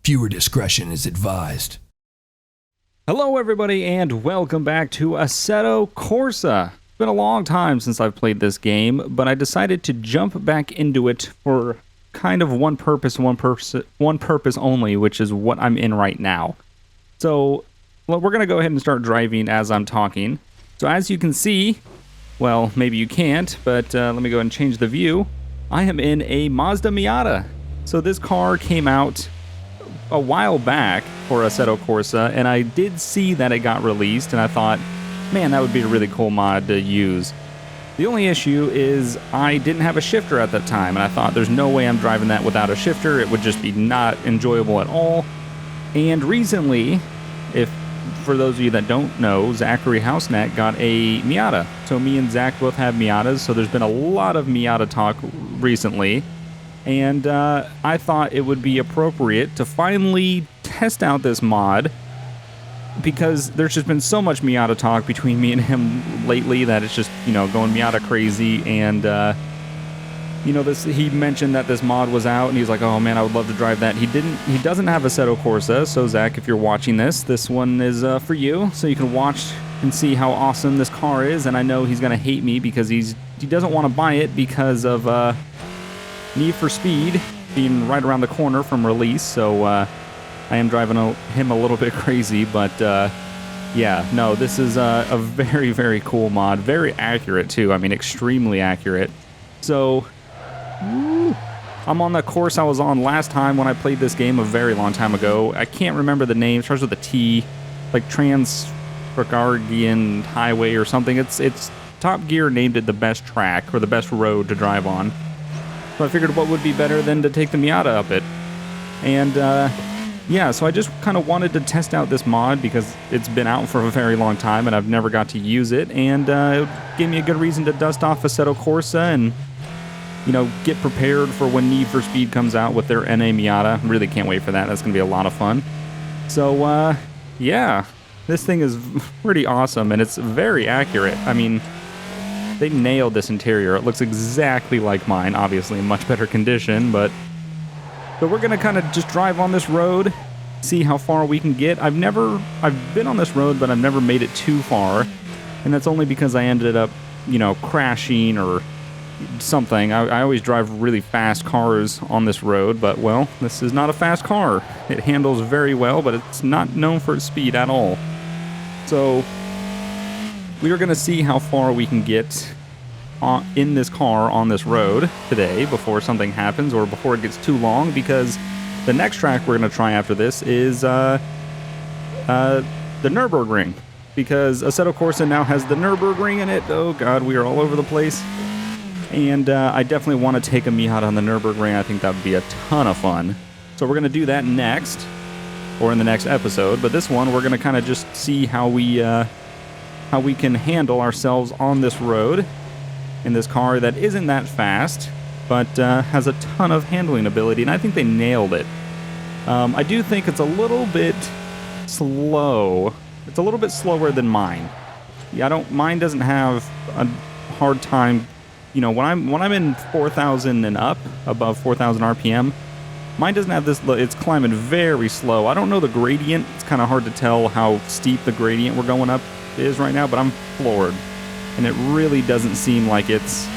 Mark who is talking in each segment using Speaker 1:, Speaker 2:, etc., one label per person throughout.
Speaker 1: Viewer discretion is advised.
Speaker 2: Hello everybody and welcome back to Assetto Corsa. It's been a long time since I've played this game, but I decided to jump back into it for kind of one purpose only, which is what I'm in right now. So we're going to go ahead and start driving as I'm talking. So as you can see, well, maybe you can't, but let me go ahead and change the view. I am in a Mazda Miata. So this car came out a while back for Assetto Corsa, and I did see that it got released, and I thought, man, that would be a really cool mod to use. The only issue is I didn't have a shifter at that time, and I thought there's no way I'm driving that without a shifter. It would just be not enjoyable at all. And recently, for those of you that don't know, Zachary Housenet got a Miata. So me and Zach both have Miatas, so there's been a lot of Miata talk recently. And I thought it would be appropriate to finally test out this mod, because there's just been so much Miata talk between me and him lately that it's just, going Miata crazy. And, he mentioned that this mod was out, and he's like, oh man, I would love to drive that. He doesn't have Assetto Corsa, so Zach, if you're watching this one is for you, so you can watch and see how awesome this car is. And I know he's going to hate me because he doesn't want to buy it because of Need for Speed being right around the corner from release, so I am driving him a little bit crazy, but yeah, no, this is a very, very cool mod, very accurate too, I mean, extremely accurate. So, I'm on the course I was on last time when I played this game a very long time ago. I can't remember the name, it starts with a T, like Transfaragasan Highway or something. It's Top Gear named it the best track, or the best road to drive on. So I figured what would be better than to take the Miata up it. And yeah, so I just kind of wanted to test out this mod because it's been out for a very long time and I've never got to use it. And it gave me a good reason to dust off Assetto Corsa and, get prepared for when Need for Speed comes out with their NA Miata. Really can't wait for that. That's going to be a lot of fun. So yeah, this thing is pretty awesome and it's very accurate. I mean, they nailed this interior. It looks exactly like mine, obviously in much better condition, but we're gonna kind of just drive on this road, see how far we can get. I've been on this road, but I've never made it too far, and that's only because I ended up, crashing or something. I always drive really fast cars on this road, but well, this is not a fast car. It handles very well, but it's not known for its speed at all. So we are going to see how far we can get in this car on this road today before something happens or before it gets too long, because the next track we're going to try after this is the Nürburgring, because Assetto Corsa now has the Nürburgring in it. Oh god, we are all over the place. And I definitely want to take a Miata on the Nürburgring. I think that would be a ton of fun. So we're going to do that next, or in the next episode, but this one we're going to kind of just see how we can handle ourselves on this road in this car that isn't that fast, but has a ton of handling ability, and I think they nailed it. I do think it's a little bit slow. It's a little bit slower than mine. Yeah, mine doesn't have a hard time, when I'm in 4,000 and up, above 4,000 RPM, mine doesn't have this, it's climbing very slow. I don't know the gradient. It's kind of hard to tell how steep the gradient we're going up is right now, but I'm floored, and it really doesn't seem like it's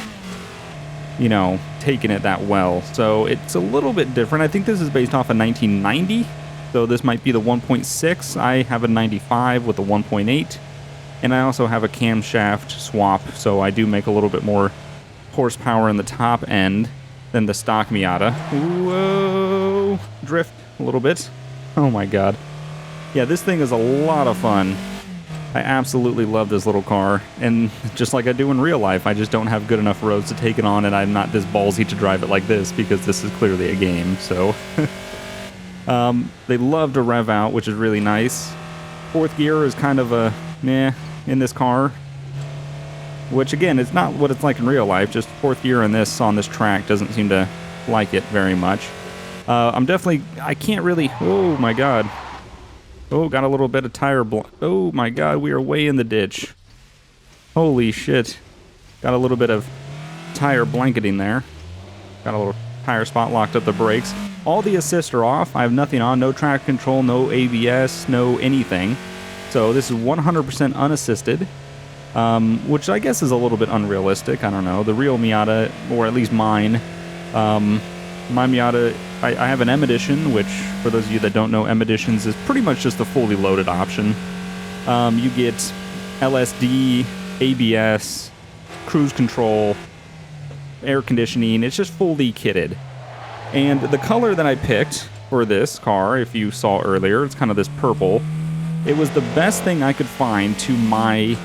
Speaker 2: taking it that well, so it's a little bit different. I think this is based off a 1990, so this might be the 1.6. I have a 95 with a 1.8, and I also have a camshaft swap, so I do make a little bit more horsepower in the top end than the stock Miata. Whoa, drift a little bit. Oh my god, yeah, this thing is a lot of fun. I absolutely love this little car, and just like I do in real life, I just don't have good enough roads to take it on, and I'm not this ballsy to drive it like this, because this is clearly a game, so. They love to rev out, which is really nice. Fourth gear is kind of a meh in this car, which again, it's not what it's like in real life, just fourth gear in this on this track doesn't seem to like it very much. I can't really, oh my god. Oh, got a little bit of tire oh my god, we are way in the ditch. Holy shit. Got a little bit of tire blanketing there. Got a little tire spot, locked up the brakes. all the assists are off. I have nothing on, no traction control, no ABS, no anything. So this is 100% unassisted, which I guess is a little bit unrealistic. I don't know. The real Miata, or at least mine, my Miata, I have an M Edition, which, for those of you that don't know, M Editions is pretty much just the fully loaded option. You get LSD, ABS, cruise control, air conditioning. It's just fully kitted. And the color that I picked for this car, if you saw earlier, it's kind of this purple. It was the best thing I could find to my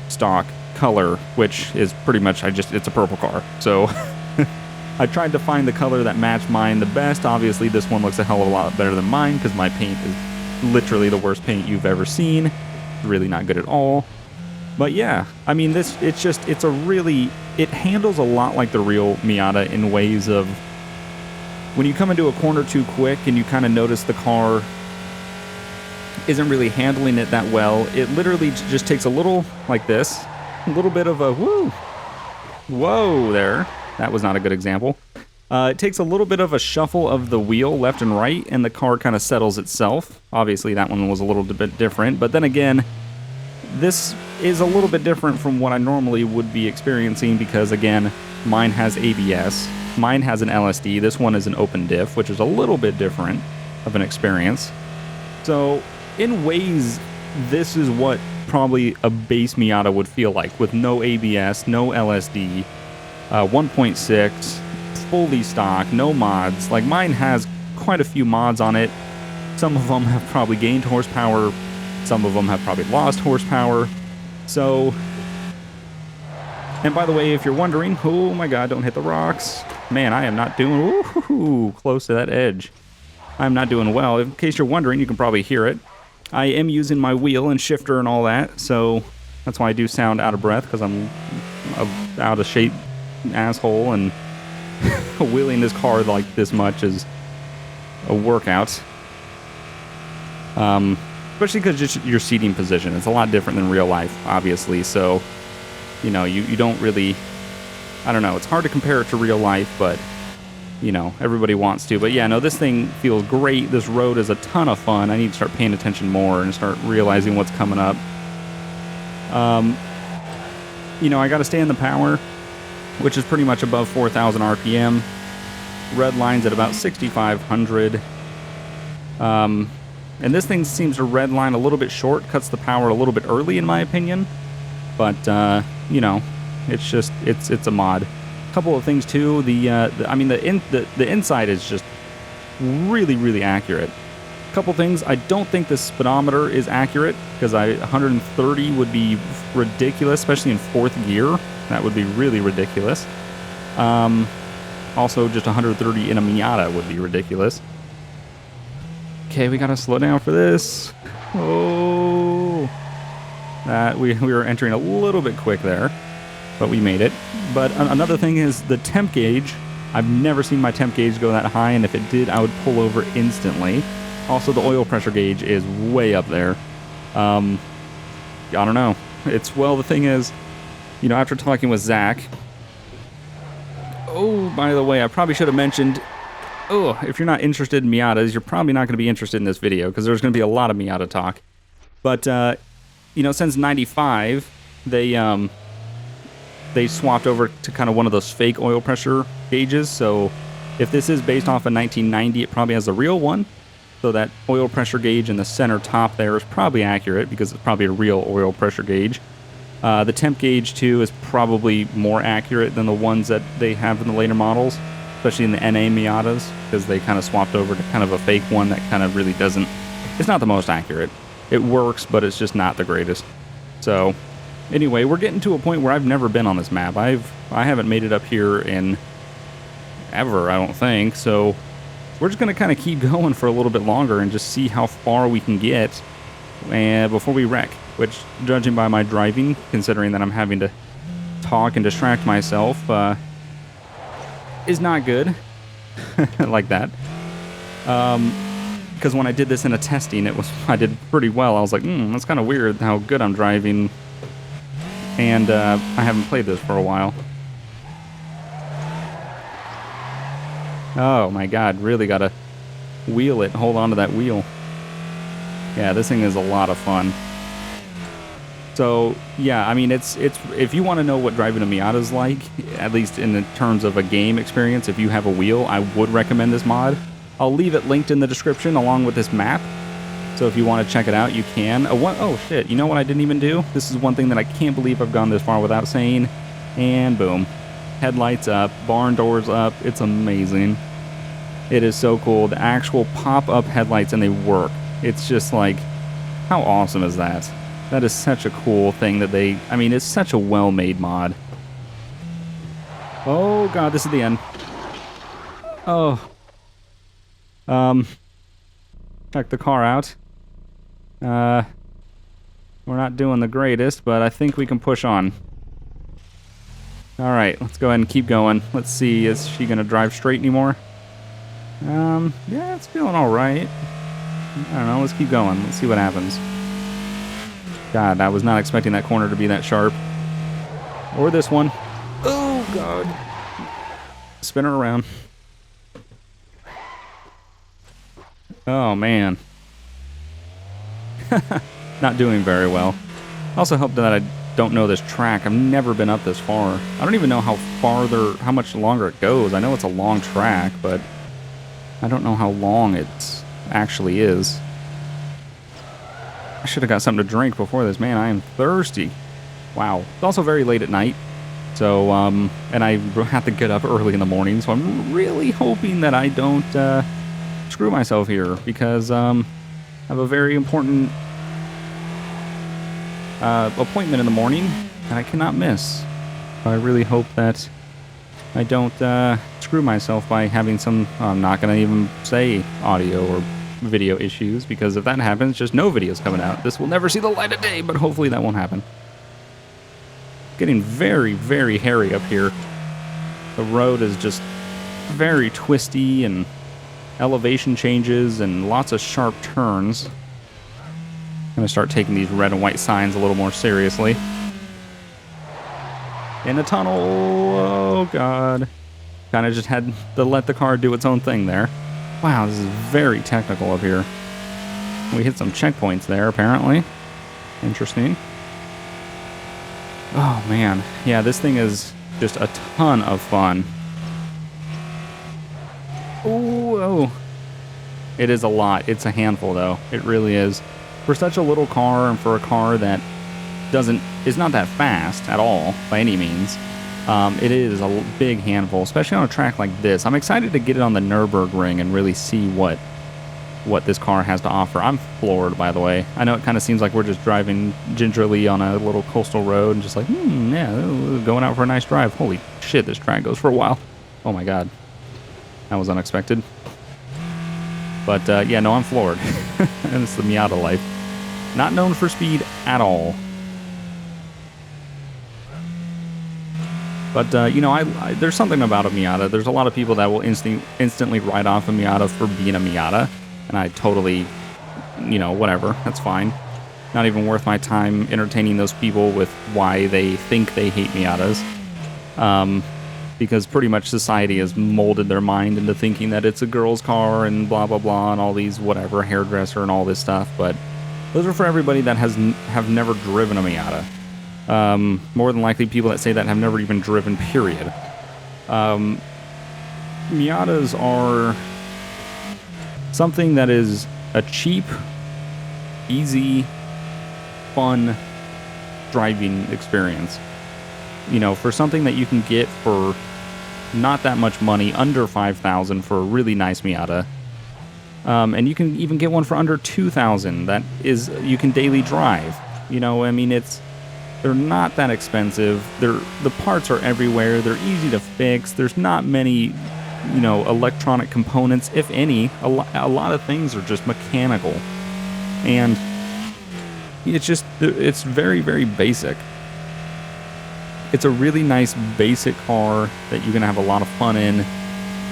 Speaker 2: stock color, which is pretty much, it's a purple car. So I tried to find the color that matched mine the best. Obviously, this one looks a hell of a lot better than mine because my paint is literally the worst paint you've ever seen. It's really not good at all. But yeah, I mean, it handles a lot like the real Miata in ways of when you come into a corner too quick and you kind of notice the car isn't really handling it that well, it literally just takes a little, like this, a little bit of a whoa there. That was not a good example. It takes a little bit of a shuffle of the wheel left and right, and the car kind of settles itself. Obviously, that one was a little bit different, but then again, this is a little bit different from what I normally would be experiencing because, again, mine has ABS, mine has an LSD, this one is an open diff, which is a little bit different of an experience. So, in ways, this is what probably a base Miata would feel like, with no ABS, no LSD, 1.6, fully stock, no mods. Like, mine has quite a few mods on it. Some of them have probably gained horsepower, some of them have probably lost horsepower. So, and by the way, if you're wondering, oh my god, don't hit the rocks. Man, I am not doing close to that edge. I'm not doing well. In case you're wondering, you can probably hear it. I am using my wheel and shifter and all that, so that's why I do sound out of breath, because I'm a out of shape asshole, and wheeling this car like this much is a workout. Especially because just your seating position. It's a lot different than real life, obviously, so, you know, you don't really, I don't know, it's hard to compare it to real life, but, you know, everybody wants to. But yeah, no, this thing feels great. This road is a ton of fun. I need to start paying attention more and start realizing what's coming up. You know, I got to stay in the power, which is pretty much above 4,000 RPM. Red line's at about 6,500. And this thing seems to red line a little bit short, cuts the power a little bit early, in my opinion. But, you know, it's just, it's a mod. Couple of things too. The inside is just really, really accurate. Couple things. I don't think the speedometer is accurate because 130 would be ridiculous, especially in fourth gear. That would be really ridiculous. Also, just 130 in a Miata would be ridiculous. Okay, we gotta slow down for this. Oh, we were entering a little bit quick there, but we made it. But another thing is the temp gauge. I've never seen my temp gauge go that high, and if it did, I would pull over instantly. Also, the oil pressure gauge is way up there. I don't know. The thing is, you know, after talking with Zach, oh, by the way, I probably should have mentioned, if you're not interested in Miatas, you're probably not going to be interested in this video, because there's going to be a lot of Miata talk. But, you know, since 95, they swapped over to kind of one of those fake oil pressure gauges. So if this is based off of 1990, it probably has the real one. So that oil pressure gauge in the center top there is probably accurate because it's probably a real oil pressure gauge. The temp gauge, too, is probably more accurate than the ones that they have in the later models, especially in the NA Miatas, because they kind of swapped over to kind of a fake one that kind of really doesn't... It's not the most accurate. It works, but it's just not the greatest. So, anyway, we're getting to a point where I've never been on this map. I haven't made it up here in ever, I don't think, so we're just going to kind of keep going for a little bit longer and just see how far we can get before we wreck, which, judging by my driving, considering that I'm having to talk and distract myself, is not good. Like that. Because when I did this in a testing, I did pretty well. I was like, that's kind of weird how good I'm driving, and I haven't played this for a while. Oh my god, really gotta wheel it, hold on to that wheel. Yeah, this thing is a lot of fun. So, yeah, I mean, it's if you want to know what driving a Miata is like, at least in the terms of a game experience, if you have a wheel, I would recommend this mod. I'll leave it linked in the description along with this map. So if you want to check it out, you can. Oh, shit, you know what I didn't even do? This is one thing that I can't believe I've gone this far without saying. And boom. Headlights up, barn doors up. It's amazing. It is so cool. The actual pop-up headlights, and they work. It's just like, how awesome is that? That is such a cool thing that they... I mean, it's such a well-made mod. Oh, God, this is the end. Oh. Check the car out. We're not doing the greatest, but I think we can push on. Alright, let's go ahead and keep going. Let's see, is she going to drive straight anymore? Yeah, it's feeling alright. I don't know, let's keep going. Let's see what happens. God, I was not expecting that corner to be that sharp. Or this one. Oh, God. Spin her around. Oh, man. Not doing very well. I also hope that I don't know this track. I've never been up this far. I don't even know how much longer it goes. I know it's a long track, but I don't know how long it actually is. I should have got something to drink before this. Man, I am thirsty. Wow. It's also very late at night. So, and I have to get up early in the morning, so I'm really hoping that I don't screw myself here, because I have a very important appointment in the morning and I cannot miss. So I really hope that I don't screw myself by having some... I'm not going to even say audio or video issues, because if that happens, just no videos coming out. This will never see the light of day, but hopefully that won't happen. Getting very, very hairy up here. The road is just very twisty, and elevation changes and lots of sharp turns. I'm going to start taking these red and white signs a little more seriously. In the tunnel. Oh, God. Kind of just had to let the car do its own thing there. Wow, this is very technical up here. We hit some checkpoints there, apparently. Interesting. Oh, man. Yeah, this thing is just a ton of fun. Ooh, oh. It is a lot. It's a handful, though. It really is. For such a little car, and for a car that is not that fast at all, by any means, it is a big handful, especially on a track like this. I'm excited to get it on the Nürburgring and really see what this car has to offer. I'm floored, by the way. I know it kind of seems like we're just driving gingerly on a little coastal road and just like, yeah, going out for a nice drive. Holy shit, this track goes for a while. Oh my God. That was unexpected. But yeah, no, I'm floored. And it's the Miata life. Not known for speed at all. But, you know, there's something about a Miata. There's a lot of people that will instantly write off a Miata for being a Miata. And I totally, you know, whatever. That's fine. Not even worth my time entertaining those people with why they think they hate Miatas. Because pretty much society has molded their mind into thinking that it's a girl's car and blah, blah, blah, and all these whatever, hairdresser and all this stuff. But those are for everybody that have never driven a Miata. More than likely people that say that have never even driven, period. Miatas are something that is a cheap, easy, fun driving experience. You know, for something that you can get for not that much money, under $5,000 for a really nice Miata. And you can even get one for under $2,000 that you can daily drive. You know, I mean, they're not that expensive. The parts are everywhere. They're easy to fix. There's not many, you know, electronic components, if any. A lot of things are just mechanical. And it's very, very basic. It's a really nice basic car that you can have a lot of fun in,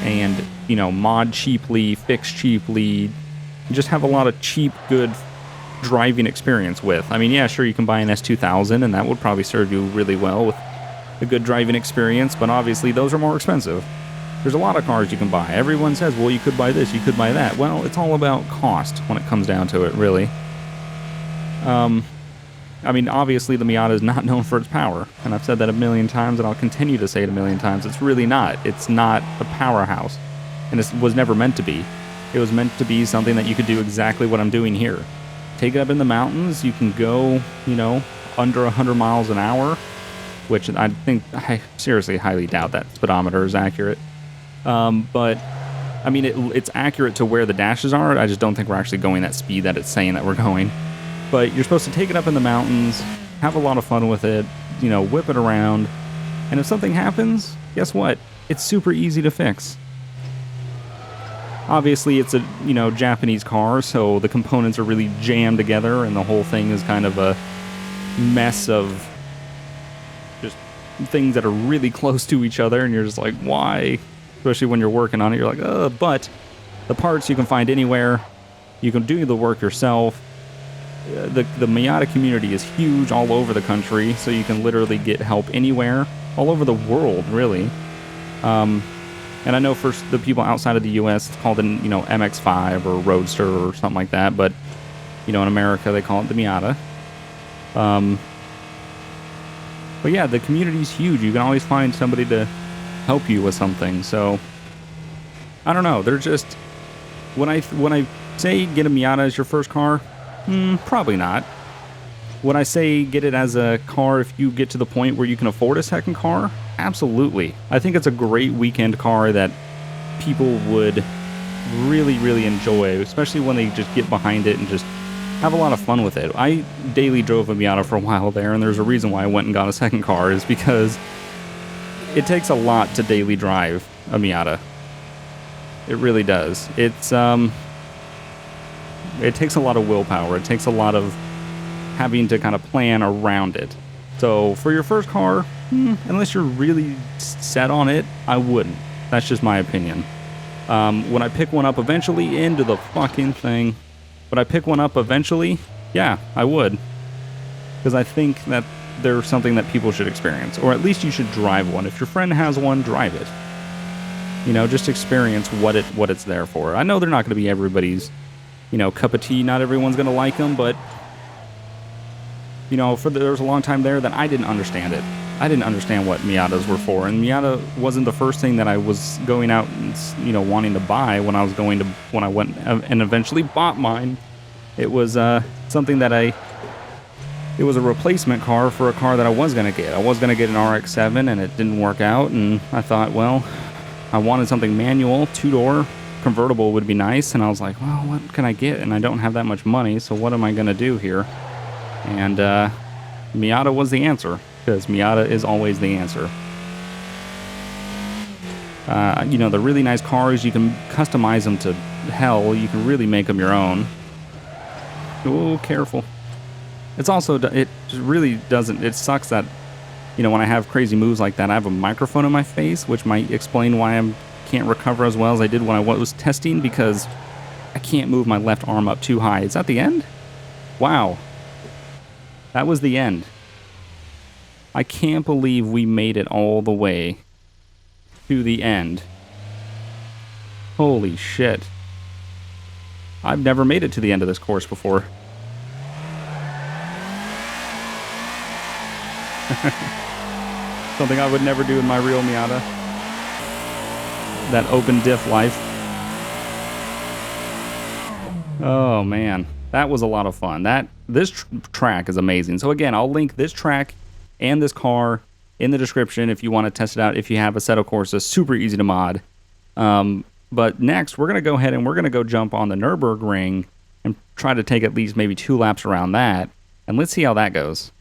Speaker 2: and, you know, mod cheaply, fix cheaply, just have a lot of cheap, good driving experience with. I mean, yeah, sure, you can buy an S2000, and that would probably serve you really well with a good driving experience, but obviously those are more expensive. There's a lot of cars you can buy. Everyone says, well, you could buy this, you could buy that. Well, it's all about cost when it comes down to it, really. I mean, obviously the Miata is not known for its power, and I've said that a million times, and I'll continue to say it a million times. It's really not. It's not a powerhouse, and it was never meant to be. It was meant to be something that you could do exactly what I'm doing here. Take it up in the mountains. You can go, you know, under 100 miles an hour, which I seriously highly doubt that speedometer is accurate. But I mean, it's accurate to where the dashes are. I just don't think we're actually going that speed that it's saying that we're going. But you're supposed to take it up in the mountains, have a lot of fun with it, you know, whip it around. And if something happens, guess what? It's super easy to fix. Obviously, it's a, you know, Japanese car, so the components are really jammed together, and the whole thing is kind of a mess of just things that are really close to each other, and you're just like, why? Especially when you're working on it, you're like, ugh. But the parts you can find anywhere. You can do the work yourself. The Miata community is huge all over the country, so you can literally get help anywhere, all over the world, really. And I know for the people outside of the U.S., it's called an, you know, MX-5 or Roadster or something like that, but, you know, in America, they call it the Miata. But yeah, the community's huge. You can always find somebody to help you with something, so I don't know. They're just, when I say get a Miata as your first car, probably not. Would I say get it as a car if you get to the point where you can afford a second car? Absolutely. I think it's a great weekend car that people would really, really enjoy, especially when they just get behind it and just have a lot of fun with it. I daily drove a Miata for a while there, and there's a reason why I went and got a second car, is because it takes a lot to daily drive a Miata. It really does. It takes a lot of willpower. It takes a lot of having to kind of plan around it. So for your first car, unless you're really set on it, I wouldn't. That's just my opinion. When I pick one up eventually, into the fucking thing. Would I pick one up eventually? Yeah, I would. Because I think that there's something that people should experience. Or at least you should drive one. If your friend has one, drive it. You know, just experience what it's there for. I know they're not going to be everybody's, you know, cup of tea. Not everyone's going to like them, but you know, there was a long time there that I didn't understand it. I didn't understand what Miatas were for, and Miata wasn't the first thing that I was going out and, you know, wanting to buy when I went and eventually bought mine. It was something that it was a replacement car for a car that I was going to get. I was going to get an RX-7, and it didn't work out, and I thought, well, I wanted something manual, two-door, convertible would be nice, and I was like, well, what can I get? And I don't have that much money, so what am I going to do here? And Miata was the answer, because Miata is always the answer. You know, the really nice cars, you can customize them to hell. You can really make them your own. Oh, careful. It's also, it really doesn't, it sucks that, you know, when I have crazy moves like that, I have a microphone in my face, which might explain why I can't recover as well as I did when I was testing, because I can't move my left arm up too high. Is that the end? Wow. That was the end. I can't believe we made it all the way to the end. Holy shit. I've never made it to the end of this course before. Something I would never do in my real Miata. That open diff life. Oh man, that was a lot of fun. This track is amazing. So again, I'll link this track and this car in the description if you want to test it out. If you have Assetto Corsa, super easy to mod. But next, we're going to go ahead and we're going to go jump on the Nürburgring and try to take at least maybe 2 laps around that. And let's see how that goes.